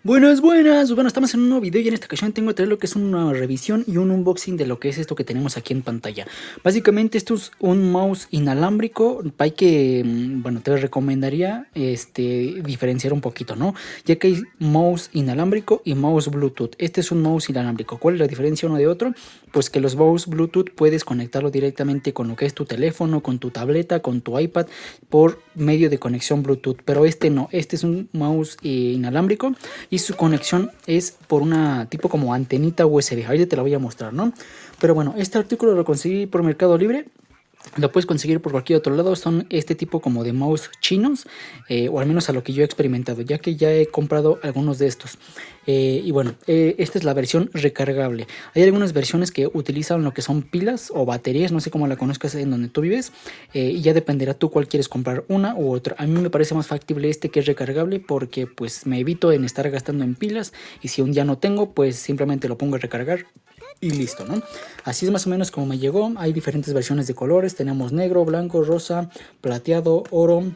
Buenas, buenas. Bueno, estamos en un nuevo video y en esta ocasión tengo que traer lo que es una revisión y un unboxing de lo que es esto que tenemos aquí en pantalla. Básicamente esto es un mouse inalámbrico. Hay que, bueno, te recomendaría diferenciar un poquito, ¿no? Ya que hay mouse inalámbrico y mouse Bluetooth. Este es un mouse inalámbrico. ¿Cuál es la diferencia uno de otro? Pues que los mouse Bluetooth puedes conectarlo directamente con lo que es tu teléfono, con tu tableta, con tu iPad por medio de conexión Bluetooth. Pero este no, este es un mouse inalámbrico y su conexión es por una tipo como antenita USB. Ahorita te la voy a mostrar, ¿no? Pero bueno, este artículo lo conseguí por Mercado Libre. Lo puedes conseguir por cualquier otro lado. Son este tipo como de mouse chinos, o al menos a lo que yo he experimentado, ya que ya he comprado algunos de estos. Y bueno, esta es la versión recargable. Hay algunas versiones que utilizan lo que son pilas o baterías, no sé cómo la conozcas en donde tú vives, y ya dependerá tú cuál quieres comprar, una u otra. A mí me parece más factible este que es recargable porque pues me evito en estar gastando en pilas, y si un día no tengo pues simplemente lo pongo a recargar y listo, ¿no? Así es más o menos como me llegó. Hay diferentes versiones de colores. Tenemos negro, blanco, rosa, plateado, oro,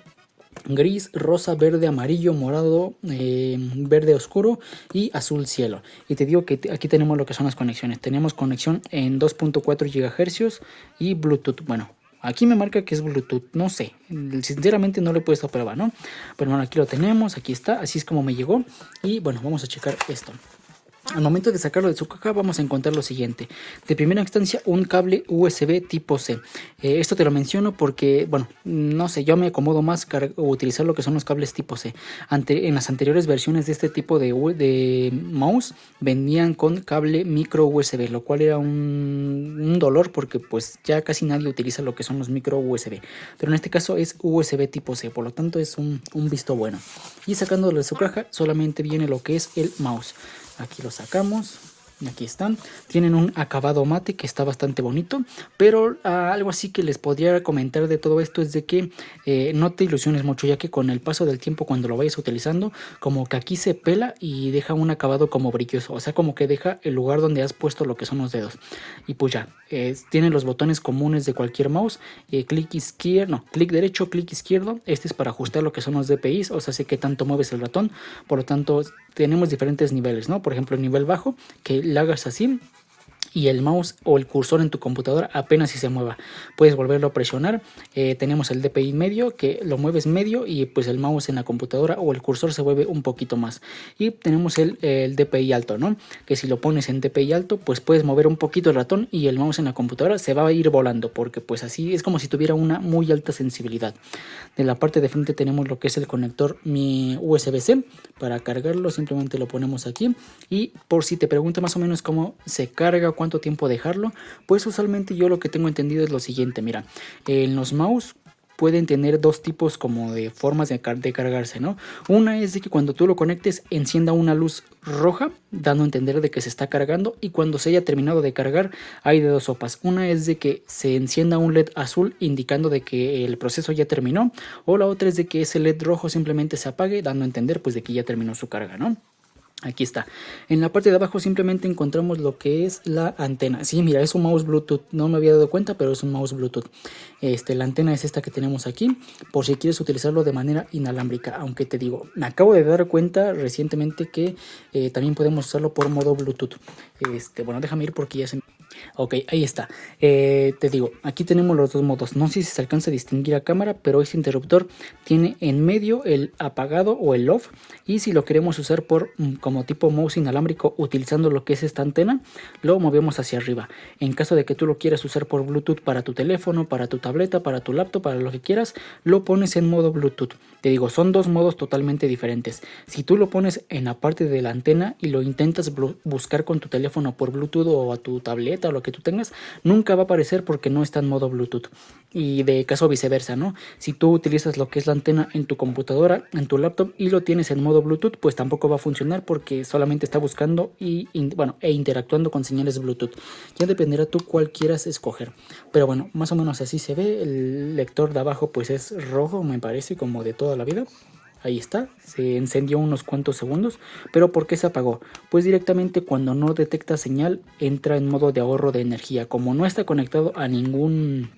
gris, rosa, verde, amarillo, morado, verde oscuro y azul cielo. Y te digo que aquí tenemos lo que son las conexiones. Tenemos conexión en 2.4 GHz y Bluetooth. Bueno, aquí me marca que es Bluetooth, no sé, sinceramente no lo he puesto a prueba, ¿no? Pero bueno, aquí lo tenemos, aquí está, así es como me llegó. Y bueno, vamos a checar esto. Al momento de sacarlo de su caja vamos a encontrar lo siguiente. De primera instancia, un cable USB tipo C. Esto te lo menciono porque, bueno, no sé, yo me acomodo más utilizar lo que son los cables tipo C. En las anteriores versiones de este tipo de mouse venían con cable micro USB, lo cual era un dolor porque pues ya casi nadie utiliza lo que son los micro USB. Pero en este caso es USB tipo C, por lo tanto es un visto bueno. Y sacándolo de su caja solamente viene lo que es el mouse. Aquí lo sacamos. Aquí están, tienen un acabado mate que está bastante bonito, pero algo así que les podría comentar de todo esto es de que no te ilusiones mucho, ya que con el paso del tiempo, cuando lo vayas utilizando, como que aquí se pela y deja un acabado como brilloso, o sea, como que deja el lugar donde has puesto lo que son los dedos. Y pues ya, tienen los botones comunes de cualquier mouse, clic izquierdo, no, clic derecho, clic izquierdo. Este es para ajustar lo que son los DPIs, o sea, sé que tanto mueves el ratón. Por lo tanto tenemos diferentes niveles, ¿no? Por ejemplo, el nivel bajo, que le hagas así y el mouse o el cursor en tu computadora apenas si se mueva, puedes volverlo a presionar. Tenemos el DPI medio, que lo mueves medio y pues el mouse en la computadora o el cursor se mueve un poquito más. Y tenemos el DPI alto, ¿no? Que si lo pones en DPI alto pues puedes mover un poquito el ratón y el mouse en la computadora se va a ir volando, porque pues así es como si tuviera una muy alta sensibilidad. De la parte de frente tenemos lo que es el conector mi USB-C. Para cargarlo simplemente lo ponemos aquí. Y por si te preguntas más o menos cómo se carga, cuánto tiempo dejarlo, pues usualmente yo lo que tengo entendido es lo siguiente. Mira, en los mouse pueden tener dos tipos como de formas de cargarse, ¿no? Una es de que cuando tú lo conectes encienda una luz roja, dando a entender de que se está cargando, y cuando se haya terminado de cargar hay de dos sopas. Una es de que se encienda un LED azul indicando de que el proceso ya terminó, o la otra es de que ese LED rojo simplemente se apague, dando a entender pues de que ya terminó su carga, ¿no? Aquí está. En la parte de abajo simplemente encontramos lo que es la antena. Sí, mira, es un mouse Bluetooth. No me había dado cuenta, pero es un mouse Bluetooth. La antena es esta que tenemos aquí, por si quieres utilizarlo de manera inalámbrica. Aunque te digo, me acabo de dar cuenta recientemente que también podemos usarlo por modo Bluetooth. Bueno, déjame ir porque ya se... Ok, ahí está. Te digo, aquí tenemos los dos modos. No sé si se alcanza a distinguir a cámara, pero este interruptor tiene en medio el apagado o el off. Y si lo queremos usar por como tipo mouse inalámbrico utilizando lo que es esta antena, lo movemos hacia arriba. En caso de que tú lo quieras usar por Bluetooth para tu teléfono, para tu tableta, para tu laptop, para lo que quieras, lo pones en modo Bluetooth. Te digo, son dos modos totalmente diferentes. Si tú lo pones en la parte de la antena y lo intentas buscar con tu teléfono por Bluetooth o a tu tableta o lo que tú tengas, nunca va a aparecer porque no está en modo Bluetooth. Y de caso viceversa, ¿no? Si tú utilizas lo que es la antena en tu computadora, en tu laptop, y lo tienes en modo Bluetooth, pues tampoco va a funcionar porque solamente está buscando e interactuando con señales Bluetooth. Ya dependerá tú cuál quieras escoger. Pero bueno, más o menos así se ve. El lector de abajo pues es rojo, me parece, como de toda la vida. Ahí está, se encendió unos cuantos segundos. ¿Pero por qué se apagó? Pues directamente cuando no detecta señal entra en modo de ahorro de energía. Como no está conectado a ningún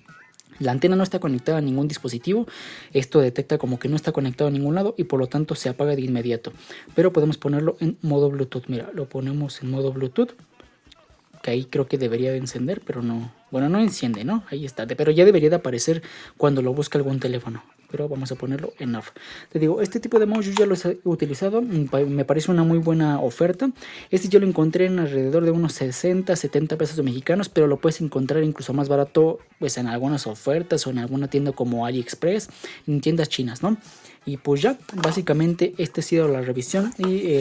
La antena no está conectada a ningún dispositivo, esto detecta como que no está conectado a ningún lado y por lo tanto se apaga de inmediato. Pero podemos ponerlo en modo Bluetooth, mira, lo ponemos en modo Bluetooth, que ahí creo que debería de encender, pero no, bueno, no enciende, ¿no? Ahí está, pero ya debería de aparecer cuando lo busca algún teléfono. Pero vamos a ponerlo en off. Te digo, este tipo de mouse yo ya los he utilizado, me parece una muy buena oferta. Este yo lo encontré en alrededor de unos 60, 70 pesos mexicanos, pero lo puedes encontrar incluso más barato pues en algunas ofertas o en alguna tienda como AliExpress, en tiendas chinas, ¿no? Y pues ya, básicamente esta ha sido la revisión y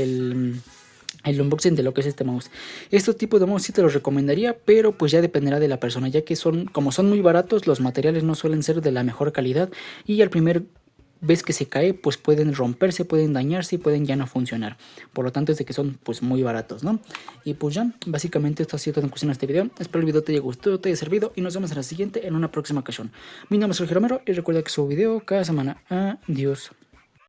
el unboxing de lo que es este mouse. Estos tipos de mouse sí te los recomendaría, pero pues ya dependerá de la persona, ya que como son muy baratos, los materiales no suelen ser de la mejor calidad y al primer vez que se cae pues pueden romperse, pueden dañarse y pueden ya no funcionar. Por lo tanto es de que son pues muy baratos, ¿no? Y pues ya, básicamente esto ha sido todo en cuestión de este video. Espero el video te haya gustado, te haya servido y nos vemos en la siguiente en una próxima ocasión. Mi nombre es Sergio Romero y recuerda que subo video cada semana. Adiós.